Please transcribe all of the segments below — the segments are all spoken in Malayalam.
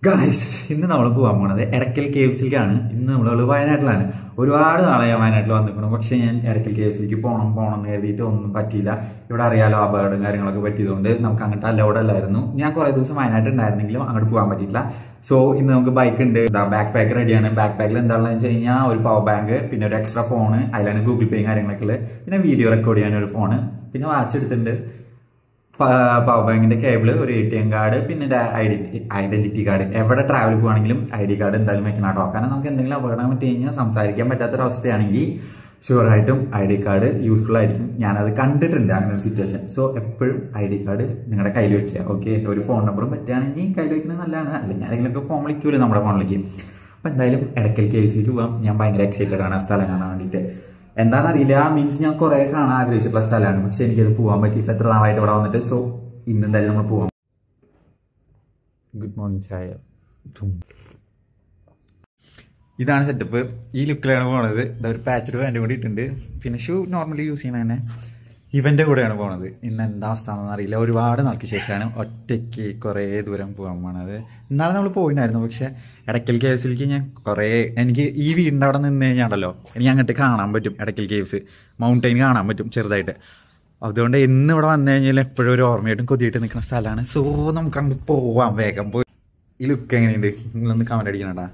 ഗായ്സ് ഇന്ന് നമ്മൾ പോകാൻ പോണത് എടക്കൽ കേവ്സിലേക്കാണ്. ഇന്ന് നമ്മൾ വയനാട്ടിലാണ്. ഒരുപാട് നാളെ ഞാൻ വയനാട്ടിൽ വന്നിരിക്കണം. പക്ഷെ ഞാൻ എടക്കൽ കേവ്സിലേക്ക് പോകണം എന്ന് കരുതിയിട്ട് ഒന്നും പറ്റിയില്ല. ഇവിടെ അറിയാലോ അപകടം കാര്യങ്ങളൊക്കെ പറ്റിയതുകൊണ്ട് നമുക്ക് അങ്ങോട്ട് അലൗഡ് അല്ലായിരുന്നു. ഞാൻ കുറേ ദിവസം വയനാട്ടിൽ ഉണ്ടായിരുന്നെങ്കിലും അങ്ങോട്ട് പോകാൻ പറ്റിയില്ല. സോ ഇന്ന് നമുക്ക് ബൈക്ക് ഉണ്ട്, ബാക്ക് പാക്ക് റെഡിയാണ്. ബാക്ക് പാക്കിൽ എന്താണെന്ന് വെച്ച് കഴിഞ്ഞാൽ ഒരു പവർ ബാങ്ക്, പിന്നെ ഒരു എക്സ്ട്രാ ഫോണ്, അതിലാണ് ഗൂഗിൾ പേയും കാര്യങ്ങളൊക്കെ ഉള്ളത്. പിന്നെ വീഡിയോ റെക്കോർഡ് ചെയ്യാൻ ഒരു ഫോണ്, പിന്നെ വാച്ച് എടുത്തിട്ടുണ്ട്, പവർ ബാങ്കിന്റെ കേബിള്, ഒരു ATM കാർഡ്, പിന്നെ ഐഡന്റിറ്റി കാർഡ്. എവിടെ ട്രാവൽ പോകുകയാണെങ്കിലും ID കാർഡ് എന്തായാലും വെക്കണം കേട്ടോ. കാരണം നമുക്ക് എന്തെങ്കിലും അപകടം പറ്റി കഴിഞ്ഞാൽ സംസാരിക്കാൻ പറ്റാത്തൊരവസ്ഥയാണെങ്കിൽ ഷുവറായിട്ടും ID കാർഡ് യൂസ്ഫുൾ ആയിരിക്കും. ഞാനത് കണ്ടിട്ടുണ്ട് അങ്ങനെ ഒരു സിറ്റുവേഷൻ. സോ എപ്പോഴും ID കാർഡ് നിങ്ങളുടെ കയ്യിൽ വെക്കുക. ഓക്കെ, ഒരു ഫോൺ നമ്പറും പറ്റുകയാണെങ്കിൽ കയ്യിൽ വെക്കുന്നത് നല്ലതാണ്. അല്ലെങ്കിൽ ആരെങ്കിലുമൊക്കെ ഫോൺ വിളിക്കൂലേ നമ്മുടെ ഫോണിലേക്ക്. അപ്പം എന്തായാലും എടക്കൽ കേവ്സിലേക്ക് പോകാം. ഞാൻ ഭയങ്കര എക്സൈറ്റഡ് ആണ് ആ സ്ഥലം കാണാൻ വേണ്ടിയിട്ട്. എന്താണെന്നറിയില്ല, മീൻസ് ഞാൻ കുറേ കാണാൻ ആഗ്രഹിച്ചിട്ടുള്ള സ്ഥലമാണ്, പക്ഷെ എനിക്കത് പോകാൻ പറ്റിയിട്ടില്ല. എത്ര നാളായിട്ട് ഇവിടെ വന്നിട്ട്. സോ ഇന്ന് എന്തായാലും നമ്മൾ പോവാം. ഗുഡ് മോർണിംഗ് ചായ. ഇതാണ് സെറ്റപ്പ്. ഈ ലുക്കിലാണ് പോണത്. ഒരു പാച്ചഡ് പാൻറ് കൂടി ഇട്ടുണ്ട്. പിന്നെ ഷൂ നോർമലി യൂസ് ചെയ്യണ തന്നെ ഇവന്റെ കൂടെയാണ് പോണത്. ഇന്ന് എന്താ അവസ്ഥ എന്നൊന്നും അറിയില്ല. ഒരുപാട് നാൾക്ക് ശേഷമാണ് ഒറ്റയ്ക്ക് കുറേ ദൂരം പോകാൻ പോണത്. ഇന്നാളെ നമ്മൾ പോയിണ്ടായിരുന്നു, പക്ഷെ എടക്കൽ കേവ്സിലേക്ക് ഞാൻ എനിക്ക് ഈ വീടിൻ്റെ അവിടെ നിന്ന് കഴിഞ്ഞാണല്ലോ എനിക്ക് അങ്ങോട്ട് കാണാൻ പറ്റും. എടക്കൽ കേവ്സ് മൗണ്ടൈൻ കാണാൻ പറ്റും ചെറുതായിട്ട്. അതുകൊണ്ട് എന്ന് ഇവിടെ വന്നു കഴിഞ്ഞാൽ എപ്പോഴും ഒരു ഓർമ്മയായിട്ടും കൊതിയായിട്ട് നിൽക്കുന്ന സ്ഥലമാണ്. സോ നമുക്ക് അങ്ങ് പോവാം, വേഗം പോയി. ഈ ലുക്ക് എങ്ങനെയുണ്ട് നിങ്ങളൊന്ന് കമൻറ്റ് അടിക്കണേട്ടാ.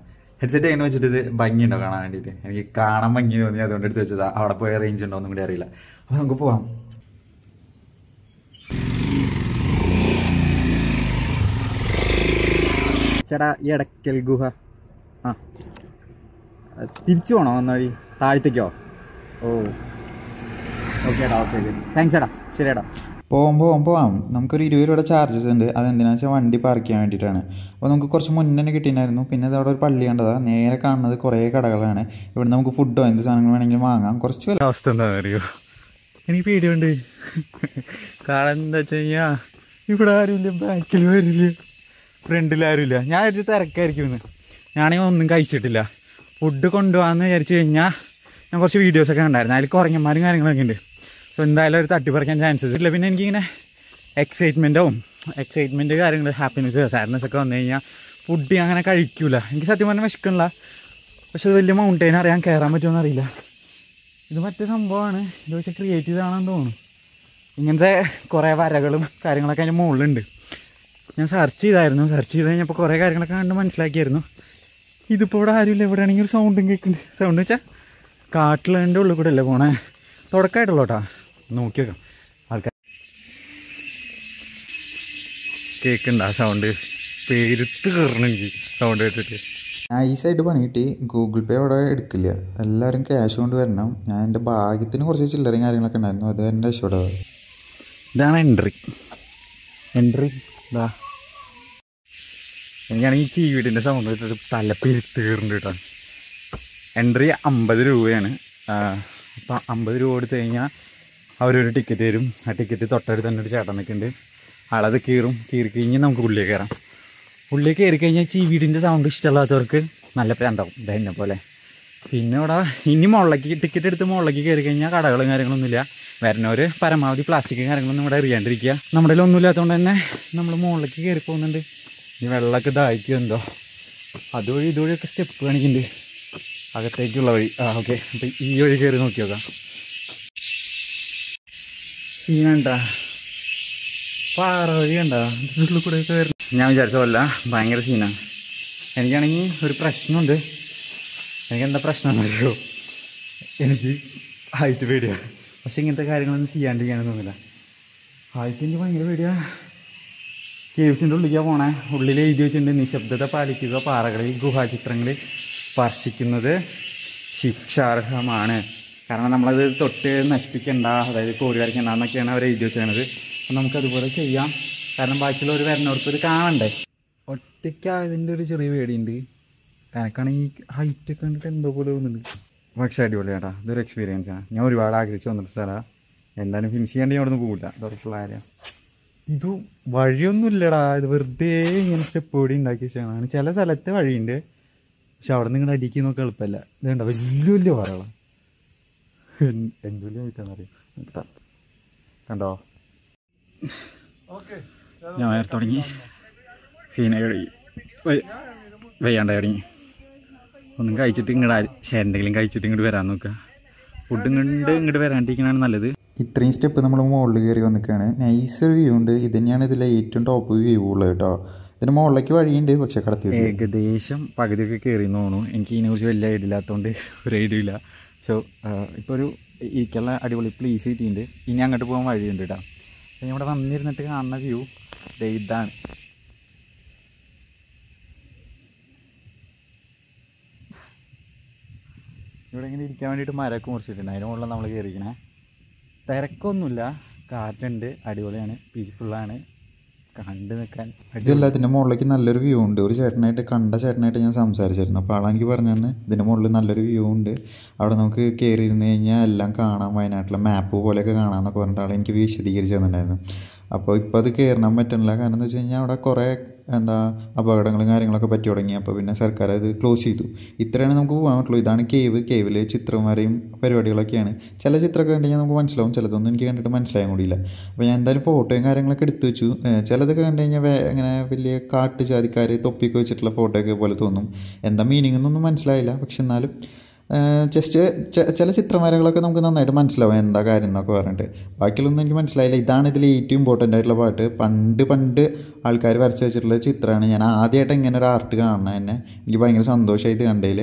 ഹെഡ്സെറ്റ് എങ്ങനെ വെച്ചിട്ട് ഇത് ഭംഗിയുണ്ടോ കാണാൻ വേണ്ടിയിട്ട്? എനിക്ക് കാണാൻ ഭംഗി തോന്നി, അതുകൊണ്ട് എടുത്ത് വെച്ചതാ. അവിടെ പോയ റേഞ്ച് ഉണ്ടോ ഒന്നും കൂടി അറിയില്ല. അപ്പോൾ നമുക്ക് പോവാം. ചേട്ടാ, ഈ എടക്കൽ ഗുഹ തിരിച്ചു പോകണോ? എന്നാ വഴി താഴത്തേക്കോ? ഓ ഓക്കെ ചേട്ടാ, ഓക്കെ താങ്ക്സ് ചേട്ടാ. ശരി ചേട്ടാ. പോവാം. നമുക്കൊരു 20 രൂപയുടെ ചാർജസ് ഉണ്ട്. അതെന്തിനാണെന്ന് വെച്ചാൽ വണ്ടി പാർക്ക് ചെയ്യാൻ വേണ്ടിയിട്ടാണ്. അപ്പോൾ നമുക്ക് കുറച്ച് മുന്നേ തന്നെ കിട്ടിയിട്ടുണ്ടായിരുന്നു. പിന്നെ അതവിടെ ഒരു പള്ളി കണ്ടതാണ്. നേരെ കാണുന്നത് കുറേ കടകളാണ്. ഇവിടെ നമുക്ക് ഫുഡോ എന്ത് സാധനങ്ങൾ വേണമെങ്കിലും വാങ്ങാം. കുറച്ച് വില. അവസ്ഥ എന്താണെന്ന് അറിയോ? എനിക്ക് പേടിയുണ്ട്. കാരണം എന്താ വെച്ച് കഴിഞ്ഞാൽ ഇവിടെ ആരുമില്ല, ബാക്കിൽ വരില്ല, ഫ്രണ്ടിലാരുമില്ല. ഞാൻ വിചാരിച്ചു തിരക്കായിരിക്കും എന്ന്. ഞാണെങ്കിൽ ഒന്നും കഴിച്ചിട്ടില്ല. ഫുഡ് കൊണ്ടുപോകാമെന്ന് വിചാരിച്ചു കഴിഞ്ഞാൽ ഞാൻ കുറച്ച് വീഡിയോസൊക്കെ ഉണ്ടായിരുന്നു. അതിൽ കുറഞ്ഞന്മാരും കാര്യങ്ങളൊക്കെ ഉണ്ട്. സോ എന്തായാലും ഒരു തട്ടിപ്പറിക്കാൻ ചാൻസസ് ഇല്ല. പിന്നെ എനിക്കിങ്ങനെ എക്സൈറ്റ്മെൻറ്റ് കാര്യങ്ങൾ, ഹാപ്പിനെസ്, സാഡ്നെസ് ഒക്കെ വന്നു കഴിഞ്ഞാൽ ഫുഡ് അങ്ങനെ കഴിക്കില്ല. എനിക്ക് സത്യം പറഞ്ഞാൽ വിശക്കണില്ല. പക്ഷെ അത് വലിയ മൗണ്ടൈൻ അറിയാൻ കയറാൻ പറ്റുമെന്ന് അറിയില്ല. ഇത് മറ്റേ സംഭവമാണ്. ഇത് വെച്ചാൽ ക്രിയേറ്റീവ് ആണെന്ന് തോന്നുന്നു. ഇങ്ങനത്തെ കുറേ വരകളും കാര്യങ്ങളൊക്കെ അതിൻ്റെ മുകളിലുണ്ട്. ഞാൻ സെർച്ച് ചെയ്ത് കഴിഞ്ഞപ്പോൾ കുറേ കാര്യങ്ങളൊക്കെ കണ്ട് മനസ്സിലാക്കിയായിരുന്നു. ഇതിപ്പോൾ ഇവിടെ ആരുമില്ല. ഇവിടെ ആണെങ്കിൽ ഒരു സൗണ്ടും കേൾക്കുന്നുണ്ട്. സൗണ്ട് വെച്ചാൽ കാട്ടിലേൻ്റെ ഉള്ളിൽ കൂടെ അല്ലേ പോണേ. തുടക്കമായിട്ടുള്ളൂ കേട്ടോ. നോക്കി വെക്കാം. ആൾക്കാർ കേൾക്കുന്നുണ്ട് ആ സൗണ്ട്. പെരുത്ത് കയറണമെങ്കിൽ സൗണ്ട് കേട്ടിട്ട്. നൈസായിട്ട് പണി കിട്ടി. ഗൂഗിൾ പേ അവിടെ എടുക്കില്ല. എല്ലാവരും ക്യാഷ് കൊണ്ട് വരണം. ഞാൻ എൻ്റെ ഭാഗ്യത്തിന് കുറച്ച് ചില്ലറയും കാര്യങ്ങളൊക്കെ ഉണ്ടായിരുന്നു. അത് എൻ്റെ രക്ഷപ്പെട്ടത്. ഇതാണ് എൻട്രി. ഇതാ എനിക്കാണെങ്കിൽ ചീവീടിൻ്റെ സൗണ്ട് കേട്ടിട്ട് തലപ്പെരുത്ത് കയറുന്നുണ്ട് കേട്ടോ. എൻട്രി 50 രൂപയാണ്. അപ്പോൾ 50 രൂപ കൊടുത്തു കഴിഞ്ഞാൽ അവരൊരു ടിക്കറ്റ് തരും. ആ ടിക്കറ്റ് തൊട്ടടുത്ത് തന്നെ ഒരു ചേട്ടൻ നിൽക്കുന്നുണ്ട്. ആളത് കീറി കഴിഞ്ഞ് നമുക്ക് ഉള്ളിൽ കയറാം. ഉള്ളിൽ കയറി കഴിഞ്ഞാൽ ചീവീടിൻ്റെ സൗണ്ട് ഇഷ്ടമില്ലാത്തവർക്ക് നല്ല പ്രാന്താവും, ഇതെന്നെ പോലെ. പിന്നെ ഇവിടെ ഇനി ടിക്കറ്റ് എടുത്ത് മുകളിലേക്ക് കയറി കഴിഞ്ഞാൽ കടകളും കാര്യങ്ങളൊന്നുമില്ല. വരുന്നവർ പരമാവധി പ്ലാസ്റ്റിക്കും കാര്യങ്ങളൊന്നും ഇവിടെ എറിയാണ്ടിരിക്കുക. നമ്മുടെ ഒന്നും ഇല്ലാത്തതുകൊണ്ട് തന്നെ നമ്മൾ മുകളിലേക്ക് കയറി പോകുന്നുണ്ട്. ഈ വെള്ളമൊക്കെ ദാഹിക്കും എന്തോ. അതുവഴി ഇതുവഴിയൊക്കെ സ്റ്റെപ്പ് കാണിക്കുന്നുണ്ട് അകത്തേക്കുള്ള വഴി. ഓക്കെ, അപ്പം ഈ വഴി കയറി നോക്കി നോക്കാം. സീനുണ്ടാ, പാറ വഴി കണ്ടാ, ഉള്ളിൽ കൂടെ ഒക്കെ വരുന്നു. ഞാൻ വിചാരിച്ച പോലെ ഭയങ്കര സീനാണ്. എനിക്കാണെങ്കിൽ ഒരു പ്രശ്നമുണ്ട്. എനിക്കെന്താ പ്രശ്നം എന്നറിയോ? എനിക്ക് ഹൈറ്റ് പേടിയാണ്. പക്ഷെ ഇങ്ങനത്തെ കാര്യങ്ങളൊന്നും ചെയ്യാണ്ടിരിക്കാനൊന്നും തോന്നില്ല. ഹൈറ്റ് എനിക്ക് ഭയങ്കര പേടിയാണ്. കേവ്സിൻ്റെ ഉള്ളിലേക്കാണ് പോണേ. ഉള്ളിൽ എഴുതി വെച്ചിട്ടുണ്ട്, നിശബ്ദത പാലിക്കുക, പാറകളിൽ ഗുഹാചിത്രങ്ങളിൽ സ്പർശിക്കുന്നത് ശിക്ഷാർഹമാണ്. കാരണം നമ്മളത് തൊട്ട് നശിപ്പിക്കണ്ട, അതായത് കോരി വരയ്ക്കണ്ട എന്നൊക്കെയാണ് അവർ എഴുതി വെച്ചത്. അപ്പം നമുക്കതുപോലെ ചെയ്യാം. കാരണം ബാക്കിയുള്ളവർ വരുന്നവർക്ക് ഇത് കാണണ്ടേ. ഒറ്റയ്ക്കായതിൻ്റെ ഒരു ചെറിയ പേടിയുണ്ട്. എനിക്കാണെങ്കിൽ ഹൈറ്റൊക്കെ കണ്ടിട്ട് എന്തോ പോലെ തോന്നുന്നുണ്ട്. പക്ഷേ അടിപൊളി ചേട്ടാ, ഇതൊരു എക്സ്പീരിയൻസാണ്. ഞാൻ ഒരുപാട് ആഗ്രഹിച്ച് വന്നിട്ട് സ്ഥലമാണ്. എന്തായാലും ഫിനിഷ് ചെയ്യാണ്ട് അവിടെ നിന്ന് പോകില്ല. അതുറപ്പുള്ള കാര്യം. ഇത് വഴിയൊന്നും ഇല്ലടാ, ഇത് വെറുതെ ഇങ്ങനെ സ്റ്റെപ്പ് കൂടി ഉണ്ടാക്കി വെച്ചാണ്. ചില സ്ഥലത്ത് വഴിയുണ്ട്, പക്ഷെ അവിടെ നിന്ന് ഇങ്ങനെ അടിക്ക് നോക്കാൻ എളുപ്പമല്ല. ഇതുണ്ട വലിയ പാറകളാണ്. എന്ത് വലിയ ഹൈറ്റാണെന്നറിയാം. കണ്ടോ? ഞാൻ തുടങ്ങി സീന കഴിയും. വയ്യാണ്ടായി തുടങ്ങി. ഒന്നും കഴിച്ചിട്ട് എന്തെങ്കിലും കഴിച്ചിട്ട് ഇങ്ങോട്ട് വരാൻ നോക്കുക. ഫുഡ് ഇങ്ങോട്ട് വരാണ്ടിരിക്കണതാണ് നല്ലത്. ഇത്രയും സ്റ്റെപ്പ് നമ്മൾ മുകളിൽ കയറി വന്നിക്കാണ്. നൈസ് ഒരു വ്യൂ ഉണ്ട്. ഇത് തന്നെയാണ് ഇതിലെ ഏറ്റവും ടോപ്പ് വ്യൂ ഉള്ളത് കേട്ടോ. ഇതിന് മുകളിലേക്ക് വഴിയുണ്ട്, പക്ഷെ കടത്തി ഏകദേശം പകുതിയൊക്കെ കയറി തോന്നുന്നു. എനിക്ക് ഇതിനെക്കുറിച്ച് വലിയ ഐഡിയ ഇല്ലാത്തതുകൊണ്ട് ഒരു ഐഡിയ ഇല്ല. സോ ഇപ്പോൾ ഒരു ഇരിക്കുള്ള അടിപൊളി പ്ലേസ് കിട്ടിയിട്ടുണ്ട്. ഇനി അങ്ങോട്ട് പോകാൻ വഴിയുണ്ട് കേട്ടോ. ഞാൻ ഇവിടെ വന്നിരുന്നിട്ട് കാണുന്ന വ്യൂ ഇതാണ്. ഇവിടെ ഇങ്ങനെ ഇരിക്കാൻ വേണ്ടിയിട്ട് മരമൊക്കെ മുറിച്ചിട്ടുണ്ട്. അതിന് മുകളിൽ നമ്മൾ കയറിയിരിക്കണേ. തിരക്കൊന്നുമില്ല, കാറ്റുണ്ട്, അടിപൊളിയാണ്, പീസ്ഫുള്ളാണ്, കണ്ട് നിൽക്കാൻ. ഇതല്ല, ഇതിൻ്റെ മുകളിലേക്ക് നല്ലൊരു വ്യൂ ഉണ്ട്. ഒരു ചേട്ടനായിട്ട് ഞാൻ സംസാരിച്ചിരുന്നു. അപ്പോൾ ആളെനിക്ക് പറഞ്ഞു തന്നെ ഇതിൻ്റെ മുകളിൽ നല്ലൊരു വ്യൂ ഉണ്ട്, അവിടെ നമുക്ക് കയറി ഇരുന്ന് കഴിഞ്ഞാൽ എല്ലാം കാണാം, വയനാട്ടിലെ മാപ്പ് പോലെയൊക്കെ കാണാമെന്നൊക്കെ പറഞ്ഞിട്ട് ആളെനിക്ക് വിശദീകരിച്ച് തന്നിട്ടുണ്ടായിരുന്നു. അപ്പോൾ ഇപ്പോൾ അത് കയറാൻ പറ്റുന്നില്ല. കാരണം എന്താ വെച്ച് കഴിഞ്ഞാൽ അവിടെ കുറേ അപകടങ്ങളും കാര്യങ്ങളൊക്കെ പറ്റി തുടങ്ങി. അപ്പോൾ പിന്നെ സർക്കാർ അത് ക്ലോസ് ചെയ്തു. ഇത്രയാണ് നമുക്ക് പോകാൻ പറ്റുള്ളൂ. ഇതാണ് കേവിൽ ചിത്രം വരെയും പരിപാടികളൊക്കെയാണ്. ചില ചിത്രമൊക്കെ കണ്ടു കഴിഞ്ഞാൽ നമുക്ക് മനസ്സിലാവും, ചിലതൊന്നും എനിക്ക് കണ്ടിട്ട് മനസ്സിലാകാൻ കൂടിയില്ല. അപ്പോൾ ഞാൻ എന്തായാലും ഫോട്ടോയും കാര്യങ്ങളൊക്കെ എടുത്തു വെച്ചു. ചിലതൊക്കെ കണ്ടു കഴിഞ്ഞാൽ ഇങ്ങനെ വലിയ കാട്ടു ജാതിക്കാർ തൊപ്പിയൊക്കെ വെച്ചിട്ടുള്ള ഫോട്ടോയൊക്കെ പോലെ തോന്നും. എന്താ മീനിങ് എന്നൊന്നും മനസ്സിലായില്ല. പക്ഷെ എന്നാലും ജസ്റ്റ് ചില ചിത്രവരകളൊക്കെ നമുക്ക് നന്നായിട്ട് മനസ്സിലാവും എന്താ കാര്യം എന്നൊക്കെ പറഞ്ഞിട്ട്. ബാക്കിയുള്ളൊന്നും എനിക്ക് മനസ്സിലായില്ല. ഇതാണ് ഇതിൽ ഏറ്റവും ഇമ്പോർട്ടൻ്റ് ആയിട്ടുള്ള പാട്ട്. പണ്ട് ആൾക്കാർ വരച്ച് വെച്ചിട്ടുള്ള ചിത്രമാണ്. ഞാൻ ആദ്യമായിട്ട് ഇങ്ങനെ ഒരു ആർട്ട് കാണണം തന്നെ. എനിക്ക് ഭയങ്കര സന്തോഷമായിട്ട് കണ്ടതിൽ.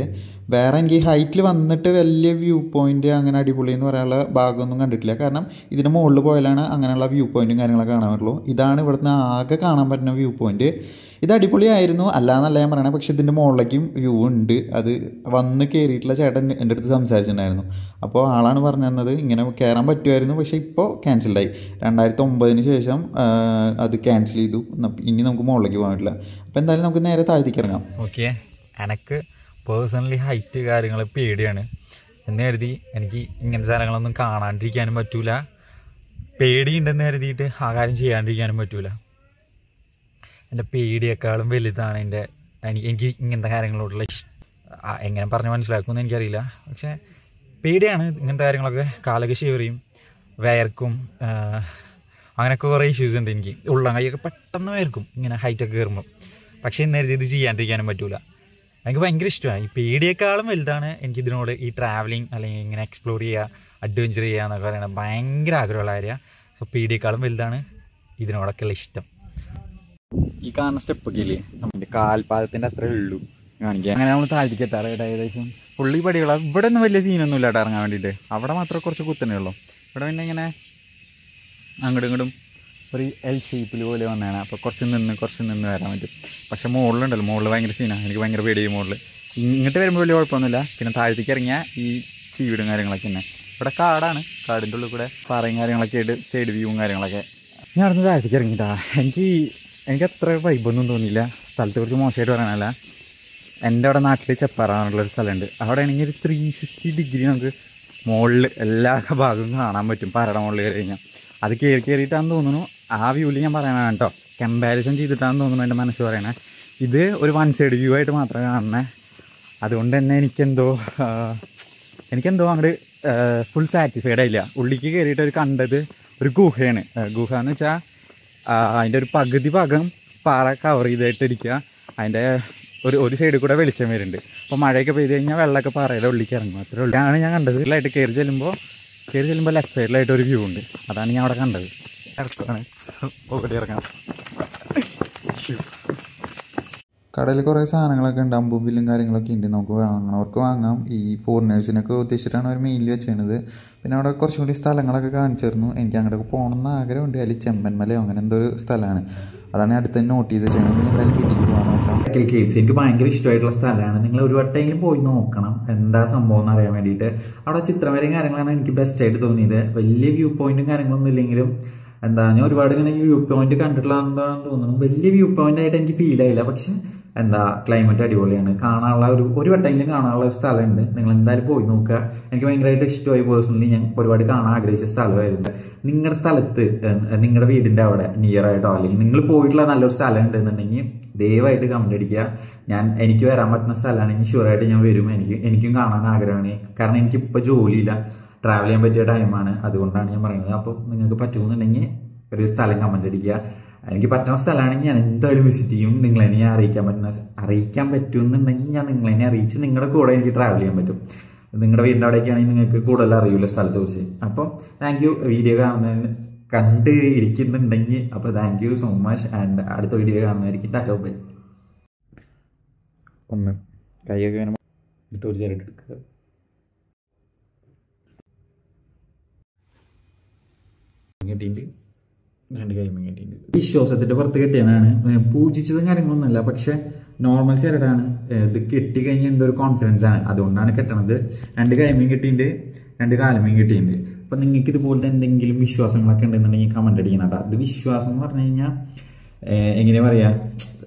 വേറെ എനിക്ക് ഹൈറ്റിൽ വന്നിട്ട് വലിയ വ്യൂ പോയിൻ്റ് അങ്ങനെ അടിപൊളി എന്ന് പറയാനുള്ള ഭാഗമൊന്നും കണ്ടിട്ടില്ല. കാരണം ഇതിന് മുകളിൽ പോയാലാണ് അങ്ങനെയുള്ള വ്യൂ പോയിൻറ്റും കാര്യങ്ങളൊക്കെ കാണാൻ പറ്റുള്ളൂ. ഇതാണ് ഇവിടുന്ന് ആകെ കാണാൻ പറ്റുന്ന വ്യൂ പോയിൻറ്റ്. ഇത് അടിപൊളിയായിരുന്നു, അല്ലാന്നല്ല ഞാൻ പറയണേ. പക്ഷേ ഇതിൻ്റെ മുകളിലേക്കും വ്യൂ ഉണ്ട്. അത് വന്ന് കയറിയിട്ടുള്ള ചേട്ടൻ എൻ്റെ അടുത്ത് സംസാരിച്ചിട്ടുണ്ടായിരുന്നു. അപ്പോൾ ആളാണ് പറഞ്ഞു തന്നത് ഇങ്ങനെ കയറാൻ പറ്റുമായിരുന്നു, പക്ഷേ ഇപ്പോൾ ക്യാൻസൽഡായി. 2009 ശേഷം അത് ക്യാൻസൽ ചെയ്തു. ഇനി നമുക്ക് മുകളിലേക്ക് പോകാൻ പറ്റില്ല. അപ്പോൾ എന്തായാലും നമുക്ക് നേരെ താഴ്ത്തിക്ക് ഇറങ്ങാം. ഓക്കെ, എനിക്ക് പേഴ്സണലി ഹൈറ്റ് കാര്യങ്ങൾ പേടിയാണ് എന്ന് കരുതി എനിക്ക് ഇങ്ങനത്തെ സ്ഥലങ്ങളൊന്നും കാണാണ്ടിരിക്കാനും പറ്റൂല. പേടിയുണ്ടെന്ന് കരുതിയിട്ട് ആ കാര്യം ചെയ്യാണ്ടിരിക്കാനും പറ്റൂല. എൻ്റെ പേടിയേക്കാളും വലുതാണ് എനിക്ക് ഇങ്ങനത്തെ കാര്യങ്ങളോടുള്ള എങ്ങനെ പറഞ്ഞ് മനസ്സിലാക്കുമെന്ന് എനിക്കറിയില്ല. പക്ഷേ പേടിയാണ് ഇങ്ങനത്തെ കാര്യങ്ങളൊക്കെ. കാലൊക്കെ ഷേവറിയും, വയർക്കും, അങ്ങനെയൊക്കെ കുറേ ഇഷ്യൂസ് ഉണ്ട് എനിക്ക്. ഉള്ളം കൈയൊക്കെ പെട്ടെന്ന് വയർക്കും ഇങ്ങനെ ഹൈറ്റൊക്കെ കയറുമ്പോൾ. പക്ഷേ ഇന്നേരത്തെ ഇത് ചെയ്യാണ്ടിരിക്കാനും പറ്റൂല. എനിക്ക് ഭയങ്കര ഇഷ്ടമാണ്. ഈ പേടിയേക്കാളും വലുതാണ് എനിക്കിതിനോട് ഈ ട്രാവലിങ് അല്ലെങ്കിൽ ഇങ്ങനെ എക്സ്പ്ലോർ ചെയ്യുക, അഡ്വഞ്ചർ ചെയ്യുക എന്നൊക്കെ പറയുന്നത് ഭയങ്കര ആഗ്രഹമുള്ള കാര്യമാണ്. സോ പേടിയേക്കാളും വലുതാണ് ഇതിനോടൊക്കെയുള്ള ഇഷ്ടം. ഈ കാണുന്ന സ്റ്റെപ്പൊക്കെ ഇല്ലേ, നമ്മുടെ കാൽപാദത്തിൻ്റെ അത്രേ ഉള്ളൂ കാണിക്കുക. അങ്ങനെ നമ്മൾ താഴ്ത്തിക്ക് എത്താറ് ഏകദേശം പുള്ളി പടികളാണ്. ഇവിടെ ഒന്നും വലിയ സീനൊന്നും ഇല്ലാട്ടോ ഇറങ്ങാൻ വേണ്ടിയിട്ട്. അവിടെ മാത്രമേ കുറച്ച് കുത്തനെ ഉള്ളൂ. ഇവിടെ പിന്നെ ഇങ്ങനെ അങ്ങോട്ടും ഇങ്ങോട്ടും ഒരു എൽ ഷേപ്പിൽ പോലെ വന്നതാണ്. അപ്പോൾ കുറച്ച് നിന്ന് വരാൻ പറ്റും. പക്ഷെ മുകളിലുണ്ടല്ലോ, മുകളിൽ ഭയങ്കര സീനാണ്. എനിക്ക് ഭയങ്കര പേടിയും മുകളിൽ. ഇങ്ങോട്ട് വരുമ്പോൾ വലിയ കുഴപ്പമൊന്നുമില്ല. പിന്നെ താഴ്ത്തിക്ക് ഇറങ്ങിയാൽ ഈ ചീവിടും കാര്യങ്ങളൊക്കെ തന്നെ. ഇവിടെ കാടാണ്, കാടിൻ്റെ ഉള്ളിൽ കൂടെ പാറയും കാര്യങ്ങളൊക്കെ ആയിട്ട് സൈഡ് വ്യൂവും കാര്യങ്ങളൊക്കെ. ഞാൻ അവിടെ നിന്ന് താഴ്ത്തിക്ക് ഇറങ്ങിയിട്ടാ. എനിക്ക് അത്ര വൈബൊന്നും തോന്നിയില്ല. സ്ഥലത്തെ കുറിച്ച് മോശമായിട്ട് പറയാനല്ല. എൻ്റെ അവിടെ നാട്ടിൽ ചെപ്പാറാന്നുള്ളൊരു സ്ഥലമുണ്ട്. അവിടെ ആണെങ്കിൽ ഒരു 360 ഡിഗ്രി നമുക്ക് മുകളിൽ എല്ലാ ഭാഗവും കാണാൻ പറ്റും. പാറയുടെ മുകളിൽ കയറി കഴിഞ്ഞാൽ അത് കയറിയിട്ടാണെന്ന് തോന്നുന്നു. ആ വ്യൂവിൽ ഞാൻ പറയാനാണ് കേട്ടോ, കമ്പാരിസൺ ചെയ്തിട്ടാണെന്ന് തോന്നുന്നു എൻ്റെ മനസ്സ് പറയണേ. ഇത് ഒരു വൺ സൈഡ് വ്യൂ ആയിട്ട് മാത്രമേ കാണണേ. അതുകൊണ്ട് തന്നെ എനിക്കെന്തോ അങ്ങോട്ട് ഫുൾ സാറ്റിസ്ഫൈഡ് ആയില്ല. ഉള്ളിലേക്ക് കയറിയിട്ട് ഒരു കണ്ടത് ഒരു ഗുഹയാണ്. ഗുഹ എന്ന് വെച്ചാൽ അതിൻ്റെ ഒരു പകുതി ഭാഗം പാറ കവർ ചെയ്തിട്ടിരിക്കുക. അതിൻ്റെ ഒരു സൈഡിൽ കൂടെ വെളിച്ചം വരുന്നുണ്ട്. അപ്പോൾ മഴയൊക്കെ പെയ്ത് കഴിഞ്ഞാൽ വെള്ളമൊക്കെ പാറയുടെ ഉള്ളിലേക്ക് ഇറങ്ങും. അത്രേ ഉള്ളൂ. ആണ് ഞാൻ കണ്ടത്. ഇതിലായിട്ട് കയറി ചെല്ലുമ്പോൾ ലെഫ്റ്റ് സൈഡിലായിട്ട് ഒരു വ്യൂ ഉണ്ട്. അതാണ് ഞാൻ അവിടെ കണ്ടത്. ഇറക്കാണ് ഓടി ഇറങ്ങാം. കടയിൽ കുറേ സാധനങ്ങളൊക്കെ ഉണ്ട്, അമ്പും കാര്യങ്ങളൊക്കെ ഉണ്ട്. നമുക്ക് വാങ്ങണവർക്ക് വാങ്ങാം. ഈ ഫോറിനേഴ്സിനൊക്കെ ഉദ്ദേശിച്ചിട്ടാണ് അവർ മെയിനിൽ വെച്ചത്. പിന്നെ അവിടെ കുറച്ചും കൂടി സ്ഥലങ്ങളൊക്കെ കാണിച്ചിരുന്നു. എനിക്ക് അങ്ങോട്ടൊക്കെ പോകണമെന്ന് ആഗ്രഹമുണ്ട്. അതിൽ ചെമ്പൻമലയോ അങ്ങനെ എന്തോ ഒരു സ്ഥലമാണ്. അതാണ് അടുത്ത് തന്നെ നോട്ട് ചെയ്ത് വെച്ചാൽ എന്തായാലും കിട്ടിയിട്ട് പോകാൻ നോക്കാം. എടക്കൽ കേവ്സ് എനിക്ക് ഭയങ്കര ഇഷ്ടമായിട്ടുള്ള സ്ഥലമാണ്. നിങ്ങൾ ഒരു വട്ടമെങ്കിലും പോയി നോക്കണം എന്താ സംഭവം എന്ന് അറിയാൻ വേണ്ടിയിട്ട്. അവിടെ ചിത്രവരയും കാര്യങ്ങളാണ് എനിക്ക് ബെസ്റ്റായിട്ട് തോന്നിയത്. വലിയ വ്യൂ പോയിന്റും കാര്യങ്ങളൊന്നും ഇല്ലെങ്കിലും ഞാൻ ഒരുപാട് ഇങ്ങനെ വ്യൂ പോയിന്റ് കണ്ടിട്ടുള്ളതാണെന്ന് തോന്നുന്നു. വലിയ വ്യൂ പോയിന്റ് ആയിട്ട് എനിക്ക് ഫീൽ ആയില്ല. പക്ഷെ ക്ലൈമറ്റ് അടിപൊളിയാണ്. കാണാനുള്ള ഒരു വട്ടമെങ്കിലും കാണാനുള്ള ഒരു സ്ഥലമുണ്ട്. നിങ്ങൾ എന്തായാലും പോയി നോക്കുക. എനിക്ക് ഭയങ്കരമായിട്ട് ഇഷ്ടമായി. പേഴ്സണലി ഞാൻ ഒരുപാട് കാണാൻ ആഗ്രഹിച്ച സ്ഥലമായിരുന്നു. നിങ്ങളുടെ സ്ഥലത്ത്, നിങ്ങളുടെ വീടിൻ്റെ അവിടെ നിയർ ആയിട്ടോ അല്ലെങ്കിൽ നിങ്ങൾ പോയിട്ടുള്ള നല്ലൊരു സ്ഥലം ഉണ്ടെന്നുണ്ടെങ്കിൽ ദയവായിട്ട് കമന്റ് അടിക്കുക. എനിക്ക് വരാൻ പറ്റുന്ന സ്ഥലമാണെങ്കിൽ ഷുവറായിട്ട് ഞാൻ വരും. എനിക്കും കാണാൻ ആഗ്രഹമാണ്. കാരണം എനിക്കിപ്പോൾ ജോലിയില്ല, ട്രാവൽ ചെയ്യാൻ പറ്റിയ ടൈമാണ്. അതുകൊണ്ടാണ് ഞാൻ പറയുന്നത്. അപ്പോൾ നിങ്ങൾക്ക് പറ്റുമെന്നുണ്ടെങ്കിൽ ഒരു സ്ഥലം കമന്റ് അടിക്കുക. എനിക്ക് പറ്റുന്ന സ്ഥലമാണെങ്കിൽ ഞാൻ എന്തായാലും വിസിറ്റ് ചെയ്യും. നിങ്ങളെന്നെ ഞാൻ അറിയിക്കാൻ പറ്റുമെന്നുണ്ടെങ്കിൽ ഞാൻ നിങ്ങളെന്നെ അറിയിച്ച് നിങ്ങളുടെ കൂടെ എനിക്ക് ട്രാവൽ ചെയ്യാൻ പറ്റും. നിങ്ങളുടെ വീടിൻ്റെ അവിടേക്കാണെങ്കിൽ നിങ്ങൾക്ക് കൂടുതൽ അറിയില്ല സ്ഥലത്തെ കുറിച്ച്. അപ്പം താങ്ക് യു വീഡിയോ കണ്ട് ഇരിക്കുന്നുണ്ടെങ്കിൽ. അപ്പോൾ thank you so much. And അടുത്ത വീഡിയോ കാണുന്നതായിരിക്കും. Tata bye. ഒന്ന് കൈയൊക്കെ വേണം ഇട്ട് ഒരു ചേരിട്ട് എടുക്കുക. കെട്ടിയിട്ട് 2 കൈമ കെട്ടിയിട്ട് വിശ്വാസത്തിൻ്റെ പുറത്ത് കെട്ടിയാണ്. പൂജിച്ചതും കാര്യങ്ങളൊന്നുമല്ല, പക്ഷെ നോർമൽ ചേരടാണ്. ഇത് കെട്ടിക്കഴിഞ്ഞാൽ എന്തോ ഒരു കോൺഫിഡൻസ് ആണ്, അതുകൊണ്ടാണ് കെട്ടണത്. 2 കൈമയും കെട്ടിയിട്ടുണ്ട്, 2 കാലമയും കെട്ടിയിട്ടുണ്ട്. അപ്പം നിങ്ങൾക്ക് ഇതുപോലത്തെ എന്തെങ്കിലും വിശ്വാസങ്ങളൊക്കെ ഉണ്ടെന്നുണ്ടെങ്കിൽ കമൻ്റ് അടിക്കണം കേട്ടോ. അത് വിശ്വാസം എന്ന് പറഞ്ഞു കഴിഞ്ഞാൽ എങ്ങനെയാ പറയുക,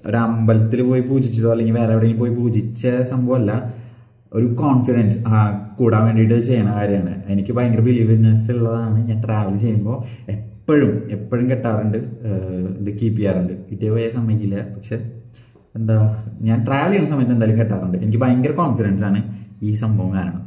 ഒരു അമ്പലത്തിൽ പോയി പൂജിച്ചതോ അല്ലെങ്കിൽ വേറെ എവിടെയെങ്കിലും പോയി പൂജിച്ച സംഭവമല്ല. ഒരു കോൺഫിഡൻസ് കൂടാൻ വേണ്ടിയിട്ട് ചെയ്യണ കാര്യമാണ്. എനിക്ക് ഭയങ്കര ബിലീവ്നെസ് ഉള്ളതാണ്. ഞാൻ ട്രാവൽ ചെയ്യുമ്പോൾ എപ്പോഴും കെട്ടാറുണ്ട്, ഇത് കീപ്പ് ചെയ്യാറുണ്ട്. കിട്ടിയ പോയ സമ്മതിക്കില്ല, പക്ഷെ എന്താ ഞാൻ ട്രാവൽ ചെയ്യുന്ന സമയത്ത് എന്തായാലും കെട്ടാറുണ്ട്. എനിക്ക് ഭയങ്കര കോൺഫിഡൻസ് ആണ് ഈ സംഭവം കാരണം.